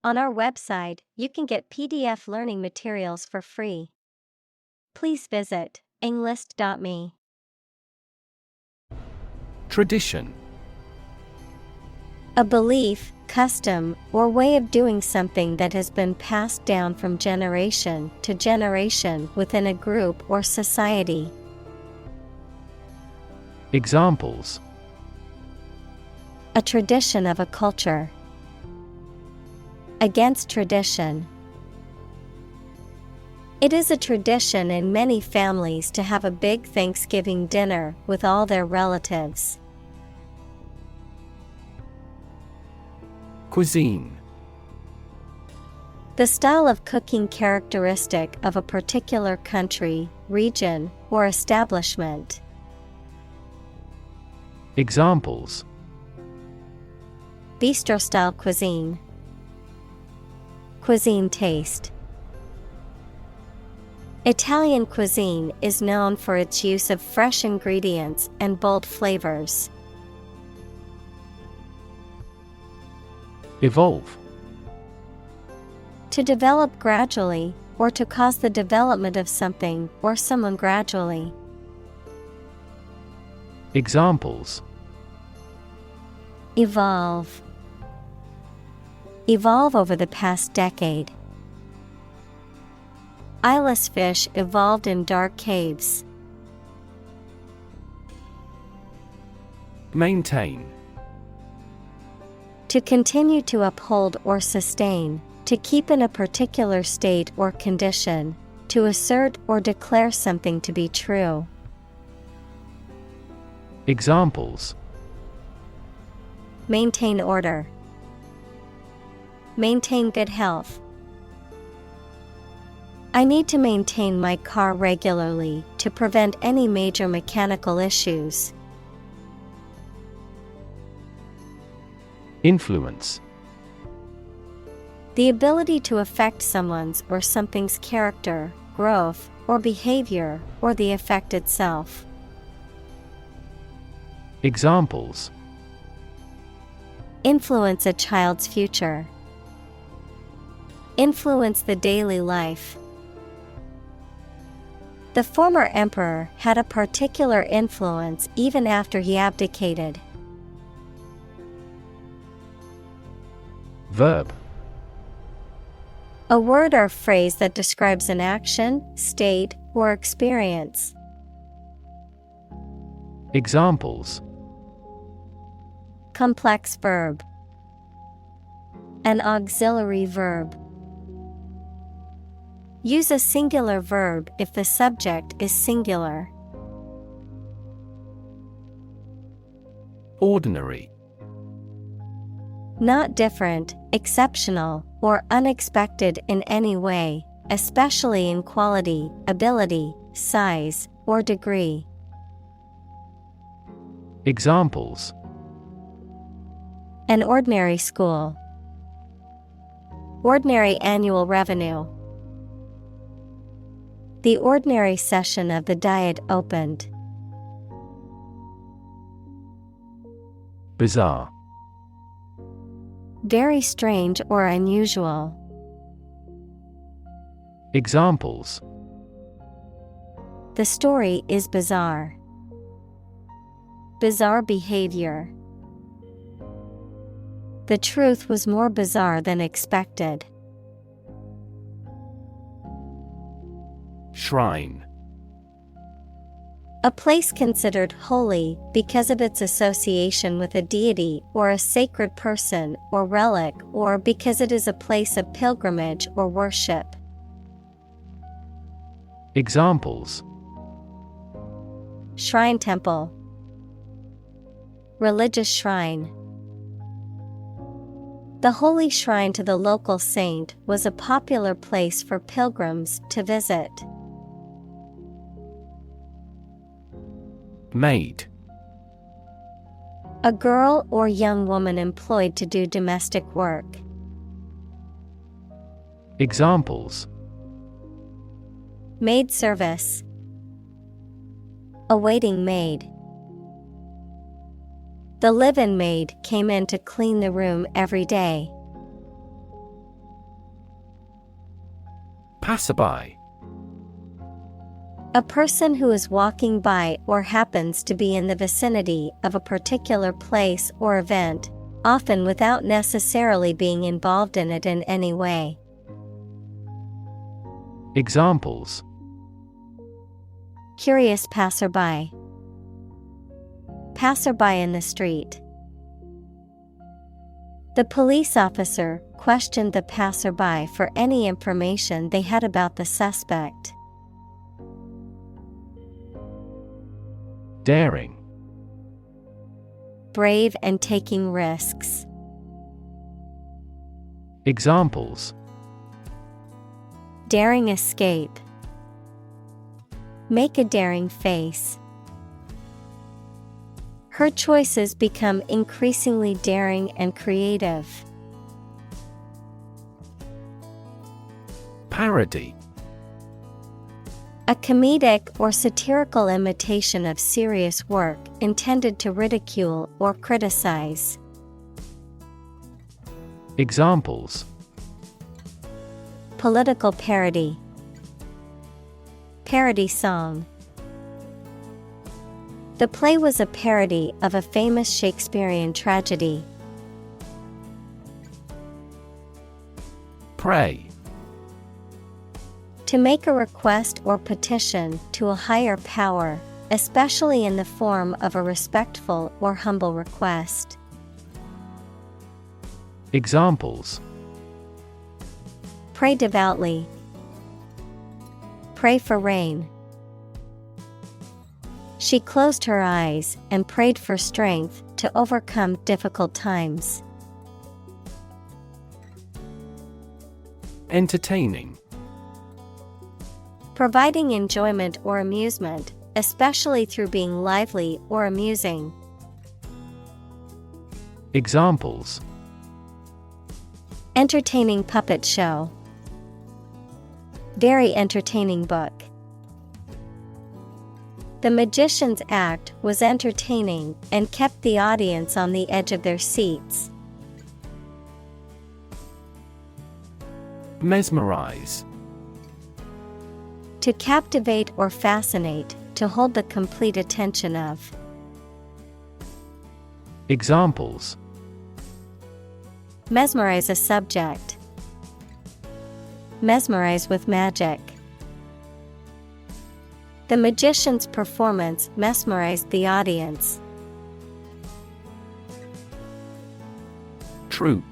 On our website, you can get PDF learning materials for free. Please visit englist.me. Tradition. A belief, custom, or way of doing something that has been passed down from generation to generation within a group or society. Examples: A tradition of a culture. Against tradition. It is a tradition in many families to have a big Thanksgiving dinner with all their relatives. Cuisine. The style of cooking characteristic of a particular country, region, or establishment. Examples: Bistro-style cuisine. Cuisine taste. Italian cuisine is known for its use of fresh ingredients and bold flavors. Evolve. To develop gradually, or to cause the development of something or someone gradually. Examples: Evolve. Evolve over the past decade. Eyeless fish evolved in dark caves. Maintain. To continue to uphold or sustain, to keep in a particular state or condition, to assert or declare something to be true. Examples: Maintain order. Maintain good health. I need to maintain my car regularly to prevent any major mechanical issues. Influence. The ability to affect someone's or something's character, growth, or behavior, or the effect itself. Examples: Influence a child's future. Influence the daily life. The former emperor had a particular influence even after he abdicated. Verb. A word or phrase that describes an action, state, or experience. Examples: Complex verb. An auxiliary verb. Use a singular verb if the subject is singular. Ordinary. Not different, exceptional, or unexpected in any way, especially in quality, ability, size, or degree. Examples: An ordinary school. Ordinary annual revenue. The ordinary session of the Diet opened. Bizarre. Very strange or unusual. Examples: The story is bizarre. Bizarre behavior. The truth was more bizarre than expected. Shrine. A place considered holy because of its association with a deity or a sacred person or relic, or because it is a place of pilgrimage or worship. Examples: Shrine temple. Religious shrine. The holy shrine to the local saint was a popular place for pilgrims to visit. Maid. A girl or young woman employed to do domestic work. Examples: Maid service. A waiting maid. The live-in maid came in to clean the room every day. Passerby. A person who is walking by or happens to be in the vicinity of a particular place or event, often without necessarily being involved in it in any way. Examples: Curious passerby. Passerby in the street. The police officer questioned the passerby for any information they had about the suspect. Daring. Brave and taking risks. Examples: Daring escape. Make a daring face. Her choices become increasingly daring and creative. Parody. A comedic or satirical imitation of serious work intended to ridicule or criticize. Examples: Political parody. Parody song. The play was a parody of a famous Shakespearean tragedy. Pray. To make a request or petition to a higher power, especially in the form of a respectful or humble request. Examples: Pray devoutly. Pray for rain. She closed her eyes and prayed for strength to overcome difficult times. Entertaining. Providing enjoyment or amusement, especially through being lively or amusing. Examples: Entertaining puppet show. Very entertaining book. The magician's act was entertaining and kept the audience on the edge of their seats. Mesmerize. To captivate or fascinate, to hold the complete attention of. Examples: Mesmerize a subject. Mesmerize with magic. The magician's performance mesmerized the audience. Troop.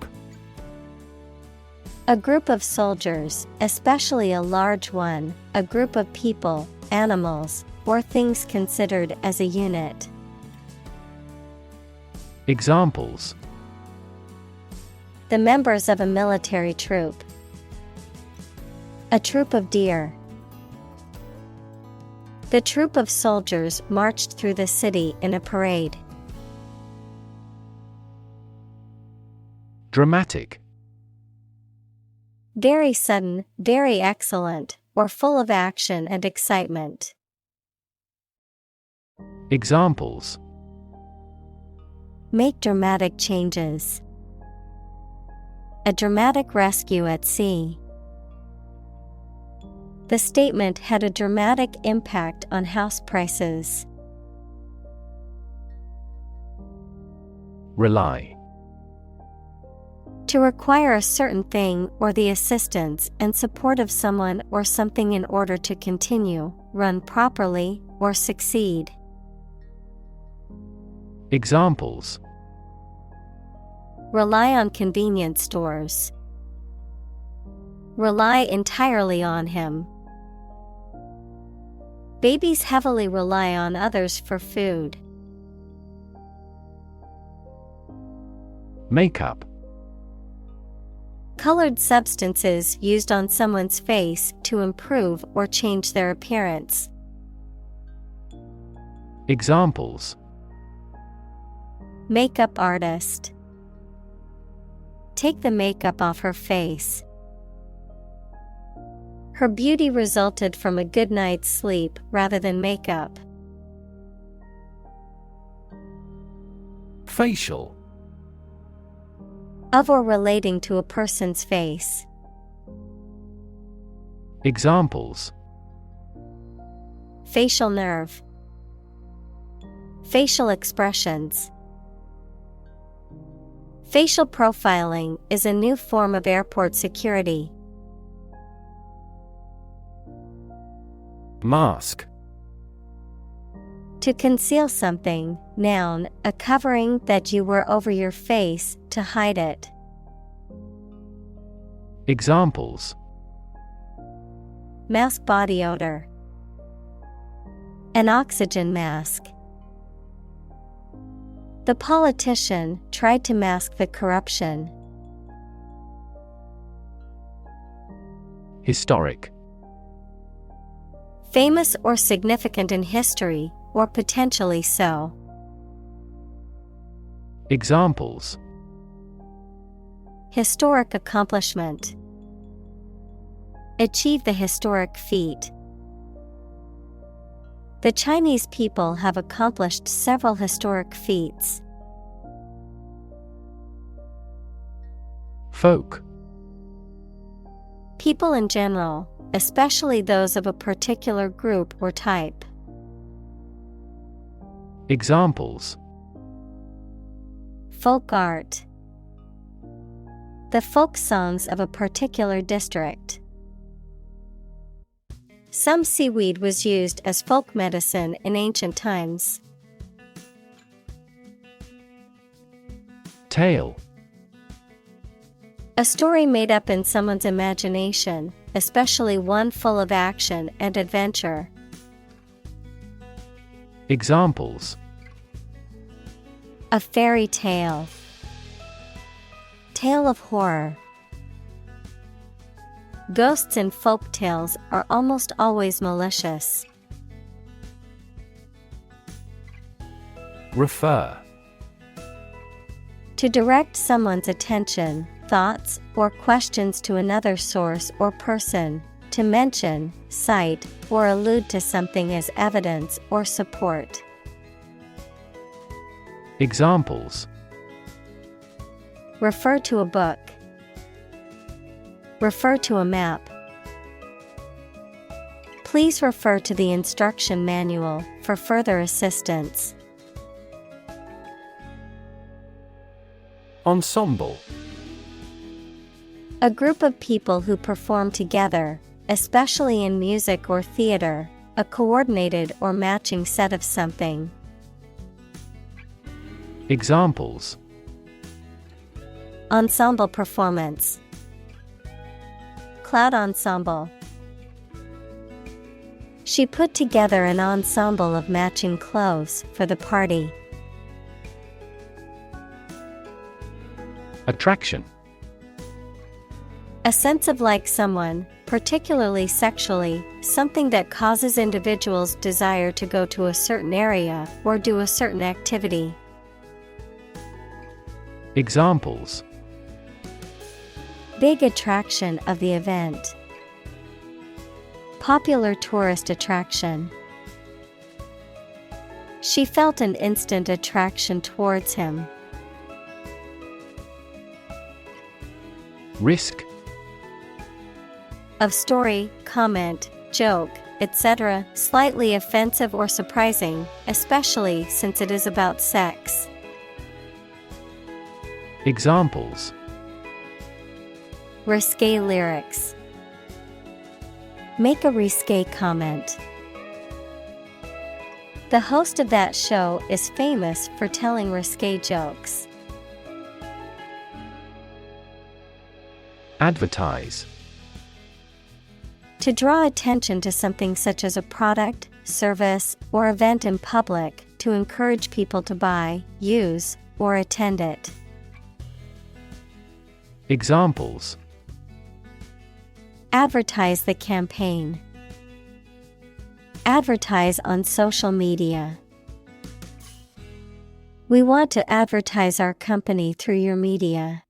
A group of soldiers, especially a large one, a group of people, animals, or things considered as a unit. Examples: The members of a military troop. A troop of deer. The troop of soldiers marched through the city in a parade. Dramatic. Very sudden, very excellent, or full of action and excitement. Examples: Make dramatic changes. A dramatic rescue at sea. The statement had a dramatic impact on house prices. Rely. To require a certain thing or the assistance and support of someone or something in order to continue, run properly, or succeed. Examples: Rely on convenience stores. Rely entirely on him. Babies heavily rely on others for food. Makeup. Colored substances used on someone's face to improve or change their appearance. Examples: Makeup artist. Take the makeup off her face. Her beauty resulted from a good night's sleep rather than makeup. Facial. Of or relating to a person's face. Examples: facial nerve, facial expressions. Facial profiling is a new form of airport security. Mask. To conceal something, noun, a covering that you wear over your face to hide it. Examples: mask body odor, an oxygen mask. The politician tried to mask the corruption. Historic. Famous or significant in history, or potentially so. Examples: historic accomplishment, achieve the historic feat. The Chinese people have accomplished several historic feats. Folk. People in general, especially those of a particular group or type. Examples: folk art, the folk songs of a particular district. Some seaweed was used as folk medicine in ancient times. Tale. A story made up in someone's imagination, especially one full of action and adventure. Examples: a fairy tale, tale of horror. Ghosts in folk tales are almost always malicious. Refer. To direct someone's attention, thoughts, or questions to another source or person, to mention, cite, or allude to something as evidence or support. Examples: refer to a book, refer to a map. Please refer to the instruction manual for further assistance. Ensemble. A group of people who perform together, especially in music or theater, a coordinated or matching set of something. Examples: ensemble performance, cloud ensemble. She put together an ensemble of matching clothes for the party. Attraction. A sense of like someone, particularly sexually, something that causes individuals' desire to go to a certain area or do a certain activity. Examples: big attraction of the event, popular tourist attraction. She felt an instant attraction towards him. Risk. Of story, comment, joke, etc., slightly offensive or surprising, especially since it is about sex. Examples: risque lyrics, make a risque comment. The host of that show is famous for telling risque jokes. Advertise. To draw attention to something such as a product, service, or event in public, to encourage people to buy, use, or attend it. Examples: advertise the campaign, advertise on social media. We want to advertise our company through your media.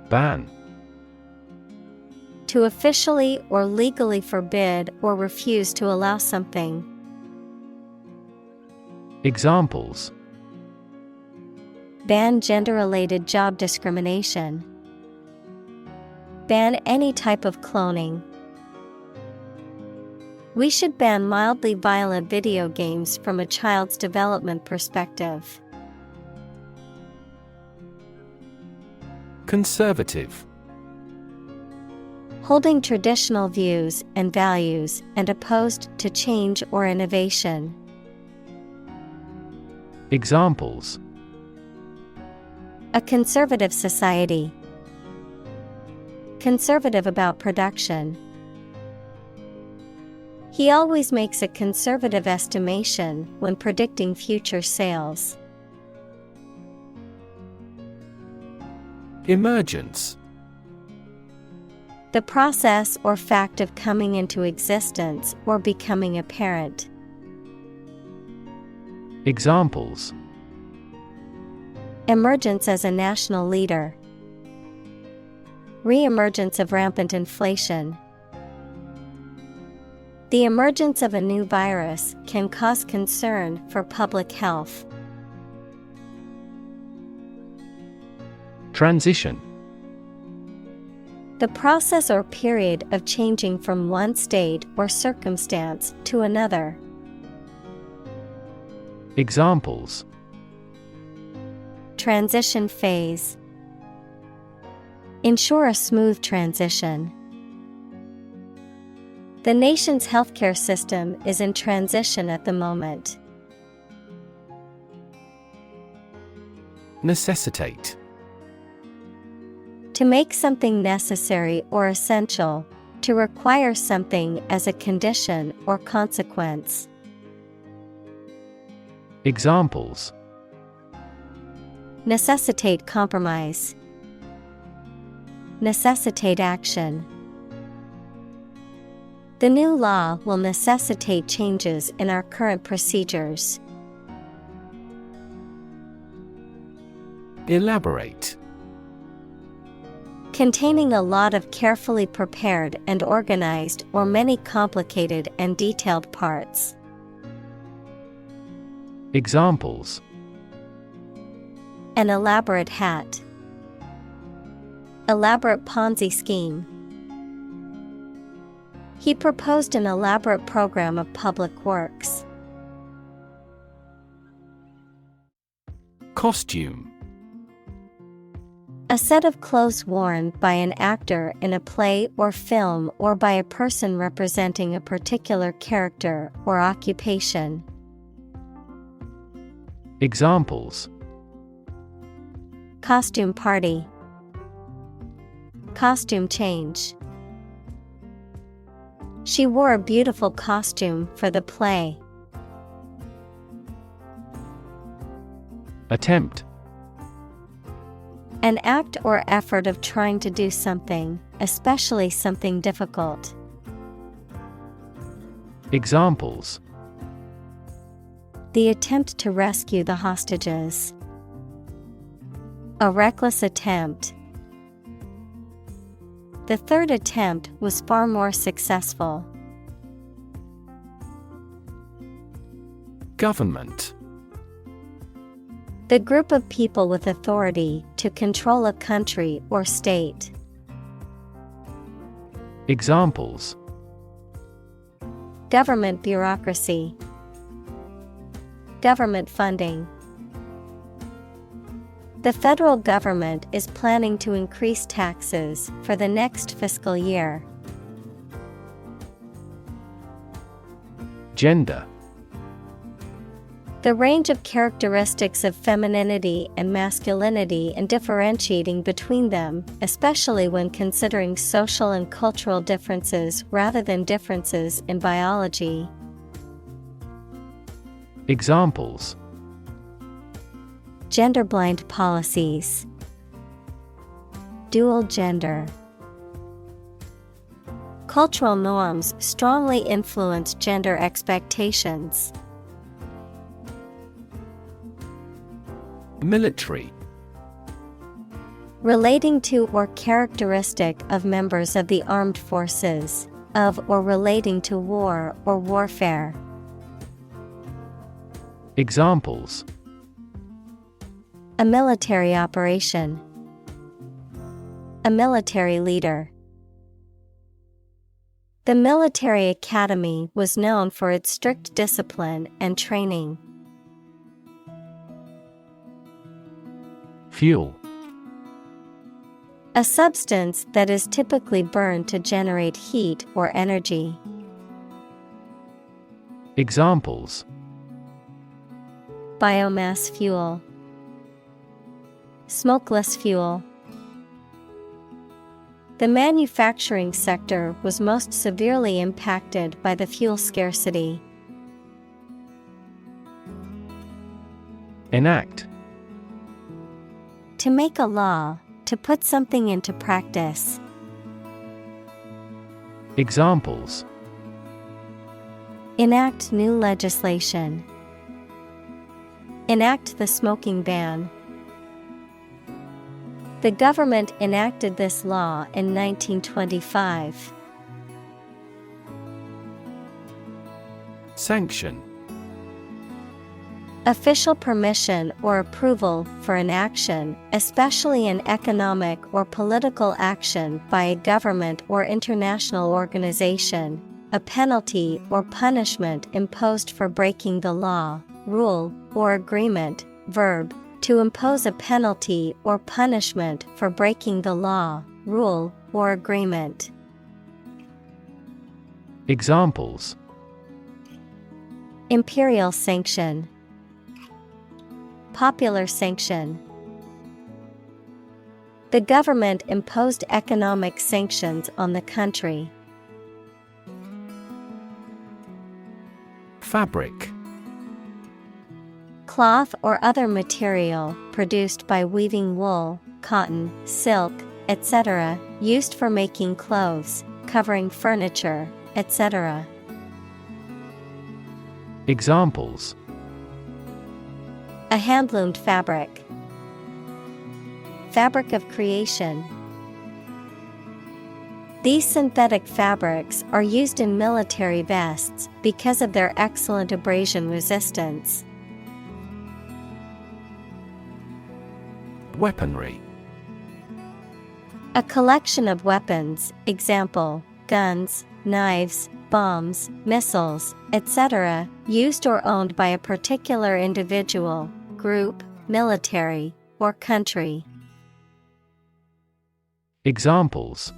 Ban. To officially or legally forbid or refuse to allow something. Examples: ban gender-related job discrimination, Ban any type of cloning. We should ban mildly violent video games from a child's development perspective. Conservative. Holding traditional views and values and opposed to change or innovation. Examples: A conservative society. Conservative about production. He always makes a conservative estimation when predicting future sales. Emergence. The process or fact of coming into existence or becoming apparent. Examples: Emergence as a national leader. Re-emergence of rampant inflation. The emergence of a new virus can cause concern for public health. Transition. The process or period of changing from one state or circumstance to another. Examples: Transition phase. Ensure a smooth transition. The nation's healthcare system is in transition at the moment. Necessitate. To make something necessary or essential, to require something as a condition or consequence. Examples: Necessitate compromise. Necessitate action. The new law will necessitate changes in our current procedures. Elaborate. Containing a lot of carefully prepared and organized or many complicated and detailed parts. Examples: An elaborate hat. Elaborate Ponzi scheme. He proposed an elaborate program of public works. Costume. A set of clothes worn by an actor in a play or film or by a person representing a particular character or occupation. Examples: Costume party. Costume change. She wore a beautiful costume for the play. Attempt. An act or effort of trying to do something, especially something difficult. Examples: The attempt to rescue the hostages. A reckless attempt. The third attempt was far more successful. Government. The group of people with authority to control a country or state. Examples: Government bureaucracy. Government funding. The federal government is planning to increase taxes for the next fiscal year. Gender. The range of characteristics of femininity and masculinity and differentiating between them, especially when considering social and cultural differences rather than differences in biology. Examples: Gender-blind policies. Dual gender. Cultural norms strongly influence gender expectations. Military. Relating to or characteristic of members of the armed forces, of or relating to war or warfare. Examples: A military operation. A military leader. The military academy was known for its strict discipline and training. Fuel. A substance that is typically burned to generate heat or energy. Examples: Biomass fuel, smokeless fuel. The manufacturing sector was most severely impacted by the fuel scarcity. Enact. To make a law, to put something into practice. Examples: Enact new legislation. Enact the smoking ban. The government enacted this law in 1925. Sanction. Official permission or approval for an action, especially an economic or political action by a government or international organization, a penalty or punishment imposed for breaking the law, rule, or agreement. Verb, to impose a penalty or punishment for breaking the law, rule, or agreement. Examples: Imperial sanction. Popular sanction. The government imposed economic sanctions on the country. Fabric. Cloth or other material produced by weaving wool, cotton, silk, etc., used for making clothes, covering furniture, etc. Examples: A handloomed fabric. Fabric of creation. These synthetic fabrics are used in military vests because of their excellent abrasion resistance. Weaponry. A collection of weapons, example, guns, knives, bombs, missiles, etc., used or owned by a particular individual, group, military, or country. Examples: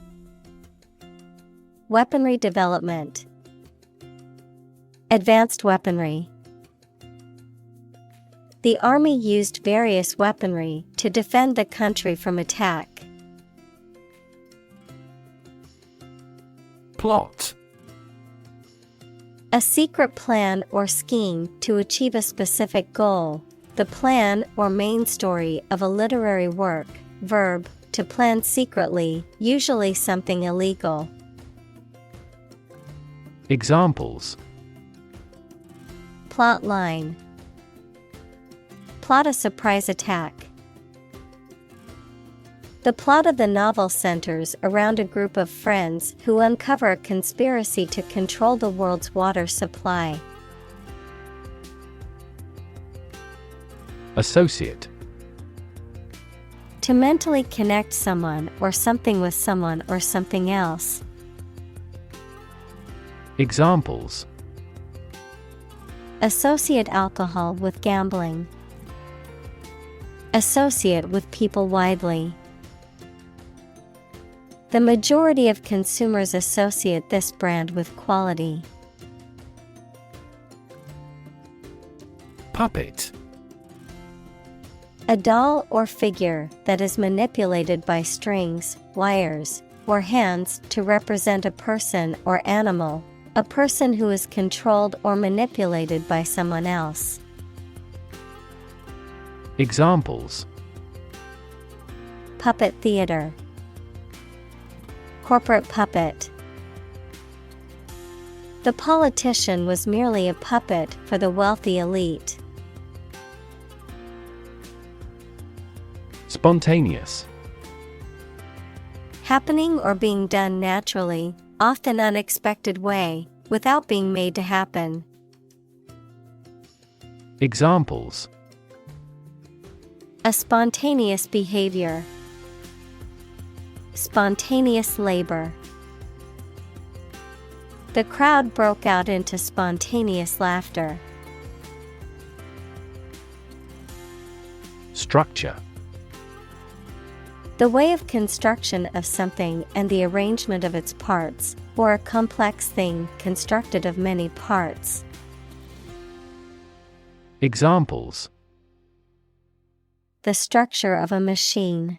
Weaponry development. Advanced weaponry. The army used various weaponry to defend the country from attack. Plot. A secret plan or scheme to achieve a specific goal, the plan or main story of a literary work. Verb, to plan secretly, usually something illegal. Examples: Plot line. Plot a surprise attack. The plot of the novel centers around a group of friends who uncover a conspiracy to control the world's water supply. Associate. To mentally connect someone or something with someone or something else. Examples: Associate alcohol with gambling. Associate with people widely. The majority of consumers associate this brand with quality. Puppet. A doll or figure that is manipulated by strings, wires, or hands to represent a person or animal, a person who is controlled or manipulated by someone else. Examples: Puppet theater. Corporate puppet. The politician was merely a puppet for the wealthy elite. Spontaneous. Happening or being done naturally, often unexpected way, without being made to happen. Examples: A spontaneous behavior. Spontaneous labor. The crowd broke out into spontaneous laughter. Structure. The way of construction of something and the arrangement of its parts, or a complex thing constructed of many parts. Examples: The structure of a machine.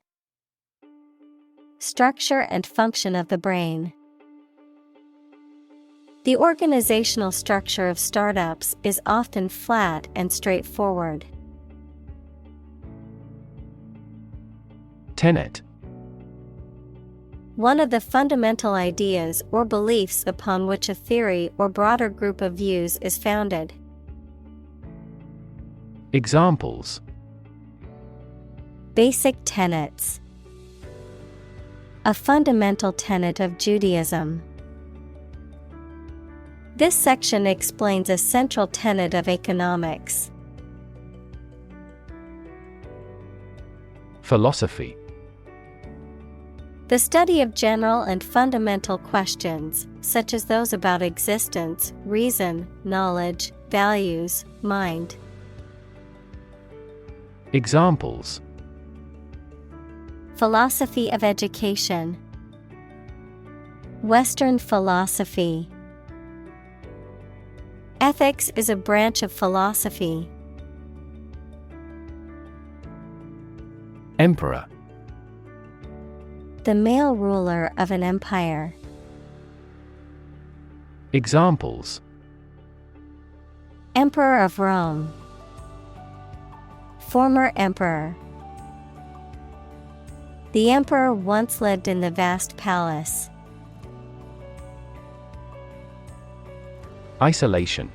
Structure and function of the brain. The organizational structure of startups is often flat and straightforward. Tenet. One of the fundamental ideas or beliefs upon which a theory or broader group of views is founded. Examples: Basic tenets. A fundamental tenet of Judaism. This section explains a central tenet of economics. Philosophy. The study of general and fundamental questions, such as those about existence, reason, knowledge, values, mind. Examples: Philosophy of education. Western philosophy. Ethics is a branch of philosophy. Emperor. The male ruler of an empire. Examples: Emperor of Rome. Former emperor. The emperor once lived in the vast palace. Isolation.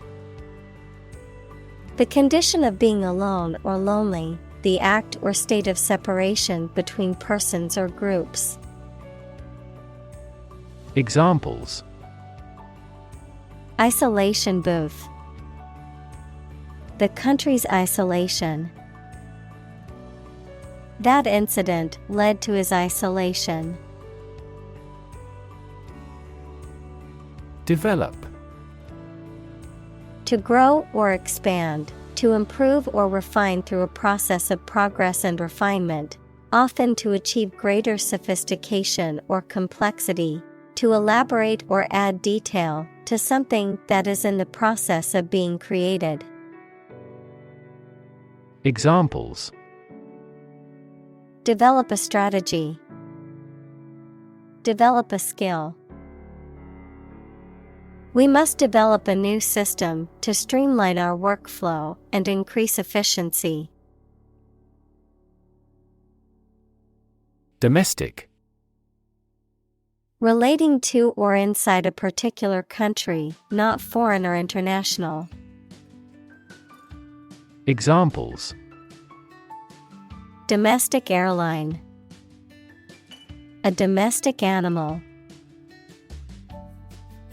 The condition of being alone or lonely, the act or state of separation between persons or groups. Examples: Isolation booth. The country's isolation. That incident led to his isolation. Develop. To grow or expand, to improve or refine through a process of progress and refinement, often to achieve greater sophistication or complexity, to elaborate or add detail to something that is in the process of being created. Examples: Develop a strategy. Develop a skill. We must develop a new system to streamline our workflow and increase efficiency. Domestic. Relating to or inside a particular country, not foreign or international. Examples: Domestic airline. A domestic animal.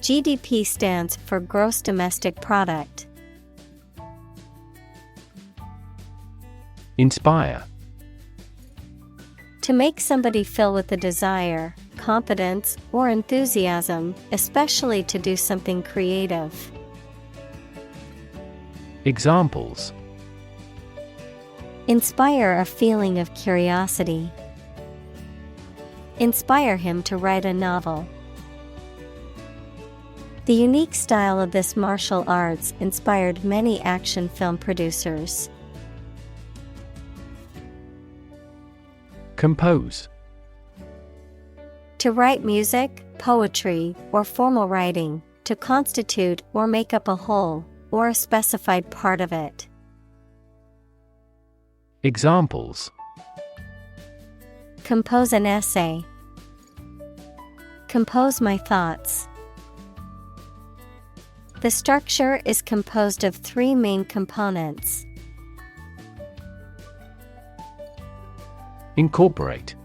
GDP stands for gross domestic product. Inspire. To make somebody feel with a desire, confidence, or enthusiasm, especially to do something creative. Examples: Inspire a feeling of curiosity. Inspire him to write a novel. The unique style of this martial arts inspired many action film producers. Compose. To write music, poetry, or formal writing, to constitute or make up a whole, or a specified part of it. Examples: Compose an essay. Compose my thoughts. The structure is composed of 3 main components. Incorporate.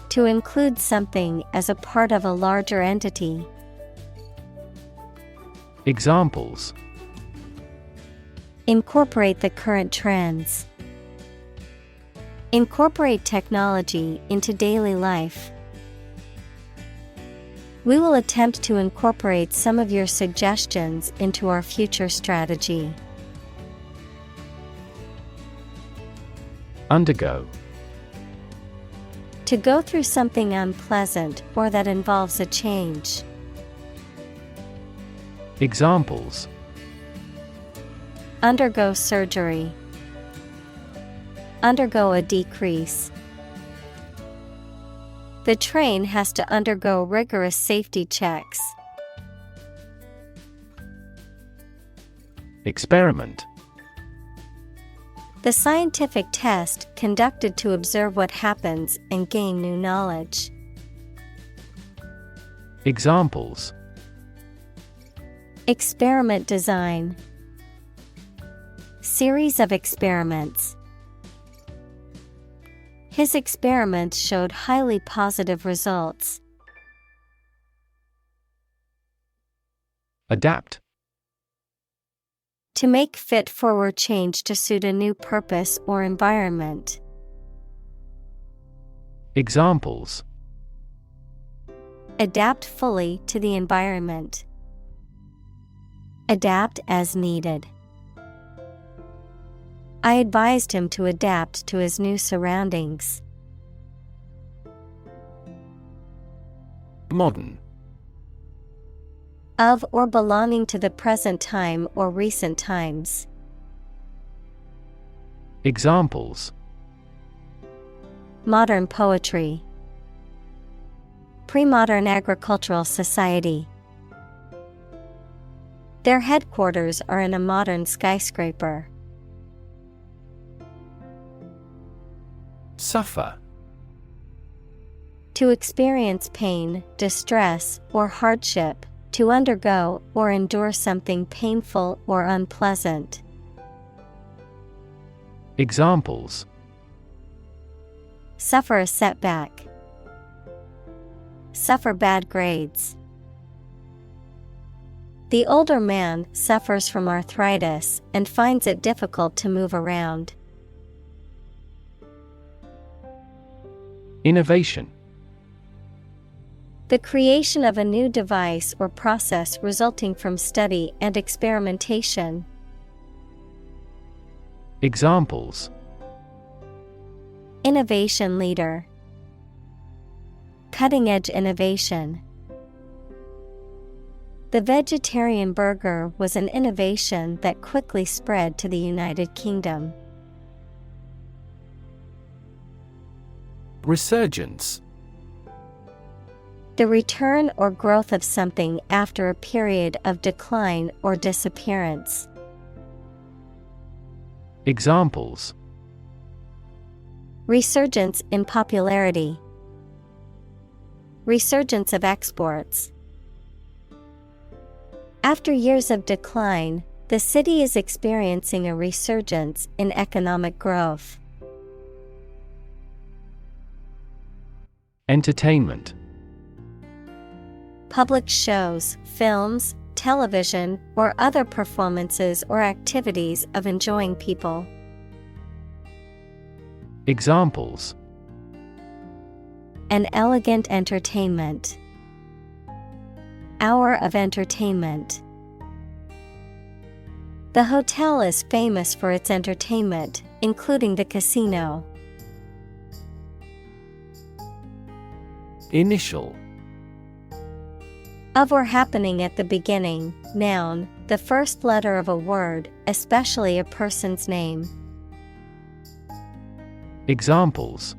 To include something as a part of a larger entity. Examples: Incorporate the current trends. Incorporate technology into daily life. We will attempt to incorporate some of your suggestions into our future strategy. Undergo. To go through something unpleasant or that involves a change. Examples: Undergo surgery. Undergo a decrease. The train has to undergo rigorous safety checks. Experiment. The scientific test conducted to observe what happens and gain new knowledge. Examples: Experiment design. Series of experiments. His experiments showed highly positive results. Adapt. To make fit forward change to suit a new purpose or environment. Examples: Adapt fully to the environment. Adapt as needed. I advised him to adapt to his new surroundings. Modern. Of or belonging to the present time or recent times. Examples: Modern poetry. Pre-modern agricultural society. Their headquarters are in a modern skyscraper. Suffer. To experience pain, distress, or hardship, to undergo or endure something painful or unpleasant. Examples: Suffer a setback. Suffer bad grades. The older man suffers from arthritis and finds it difficult to move around. Innovation. The creation of a new device or process resulting from study and experimentation. Examples: Innovation leader. Cutting-edge innovation. The vegetarian burger was an innovation that quickly spread to the United Kingdom. Resurgence. The return or growth of something after a period of decline or disappearance. Examples: Resurgence in popularity. Resurgence of exports. After years of decline, the city is experiencing a resurgence in economic growth. Entertainment. Public shows, films, television, or other performances or activities of enjoying people. Examples: An elegant entertainment. Hour of entertainment. The hotel is famous for its entertainment, including the casino. Initial. Of or happening at the beginning, noun, the first letter of a word, especially a person's name. Examples: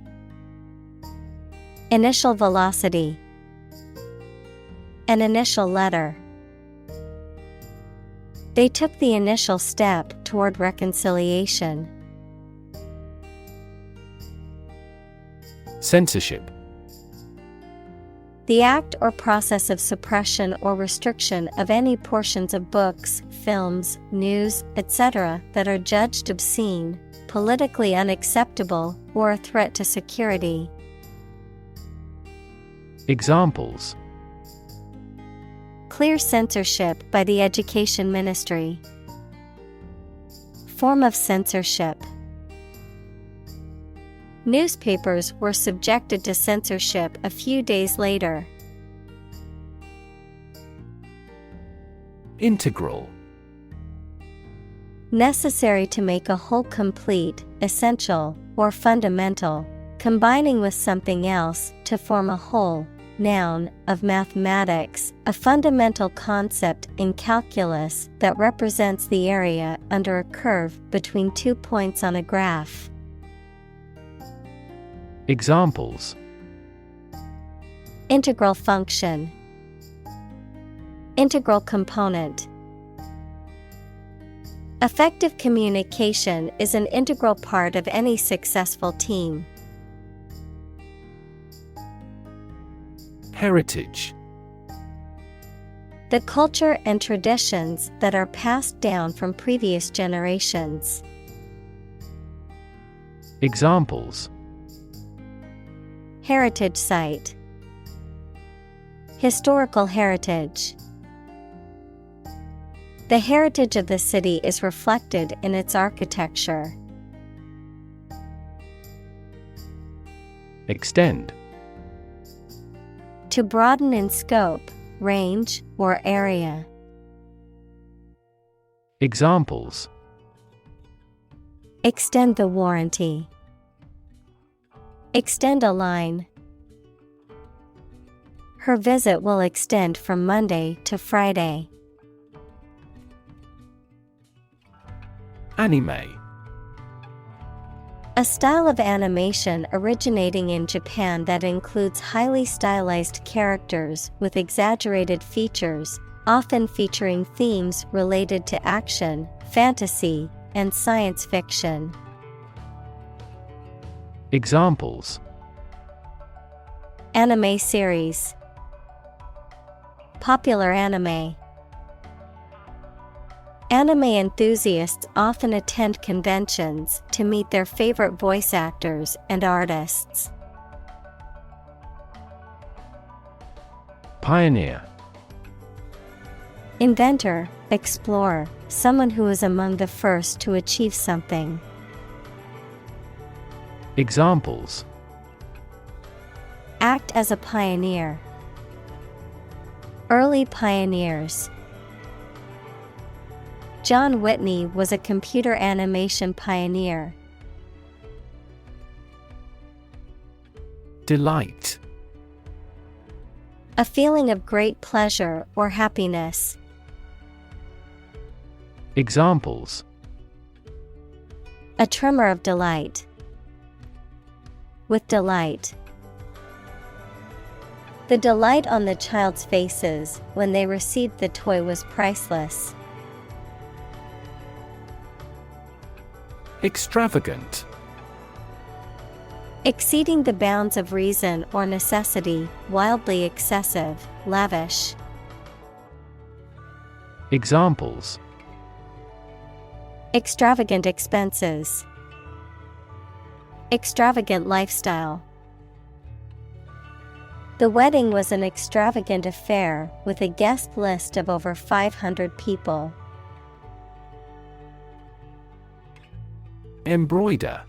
Initial velocity. An initial letter. They took the initial step toward reconciliation. Censorship. The act or process of suppression or restriction of any portions of books, films, news, etc. that are judged obscene, politically unacceptable, or a threat to security. Examples: Clear censorship by the Education Ministry. Form of censorship. Newspapers were subjected to censorship a few days later. Integral. Necessary to make a whole complete, essential, or fundamental, combining with something else to form a whole. Noun, of mathematics, a fundamental concept in calculus that represents the area under a curve between 2 points on a graph. Examples: Integral function, integral component. Effective communication is an integral part of any successful team. Heritage. The culture and traditions that are passed down from previous generations. Examples: Heritage site, historical heritage. The heritage of the city is reflected in its architecture. Extend. To broaden in scope, range, or area. Examples: Extend the warranty. Extend a line. Her visit will extend from Monday to Friday. Anime. A style of animation originating in Japan that includes highly stylized characters with exaggerated features, often featuring themes related to action, fantasy, and science fiction. Examples: Anime series. Popular anime. Anime enthusiasts often attend conventions to meet their favorite voice actors and artists. Pioneer. Inventor, explorer, someone who is among the first to achieve something. Examples: Act as a pioneer. Early pioneers. John Whitney was a computer animation pioneer. Delight. A feeling of great pleasure or happiness. Examples: A tremor of delight. With delight. The delight on the child's faces when they received the toy was priceless. Extravagant. Exceeding the bounds of reason or necessity, wildly excessive, lavish. Examples: Extravagant expenses. Extravagant lifestyle. The wedding was an extravagant affair with a guest list of over 500 people. Embroider.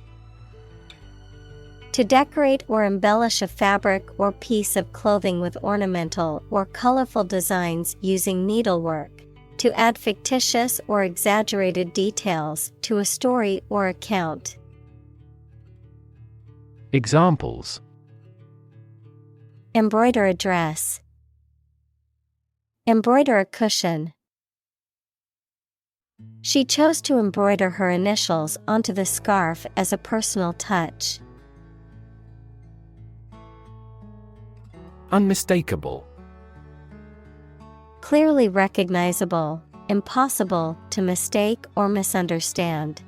To decorate or embellish a fabric or piece of clothing with ornamental or colorful designs using needlework. To add fictitious or exaggerated details to a story or account. Examples: Embroider a dress. Embroider a cushion. She chose to embroider her initials onto the scarf as a personal touch. Unmistakable. Clearly recognizable, impossible to mistake or misunderstand.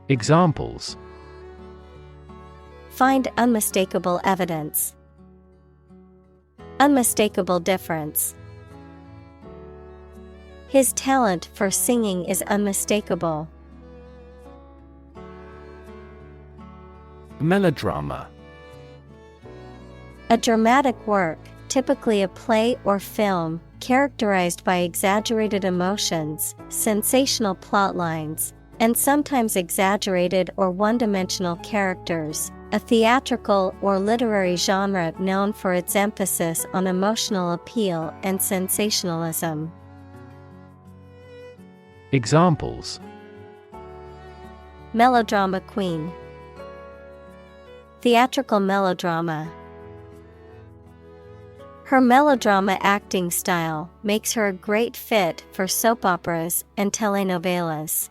Examples: Find unmistakable evidence. Unmistakable difference. His talent for singing is unmistakable. Melodrama. A dramatic work, typically a play or film, characterized by exaggerated emotions, sensational plot lines, and sometimes exaggerated or one-dimensional characters, A theatrical or literary genre known for its emphasis on emotional appeal and sensationalism. Examples: Melodrama queen. Theatrical melodrama. Her melodrama acting style makes her a great fit for soap operas and telenovelas.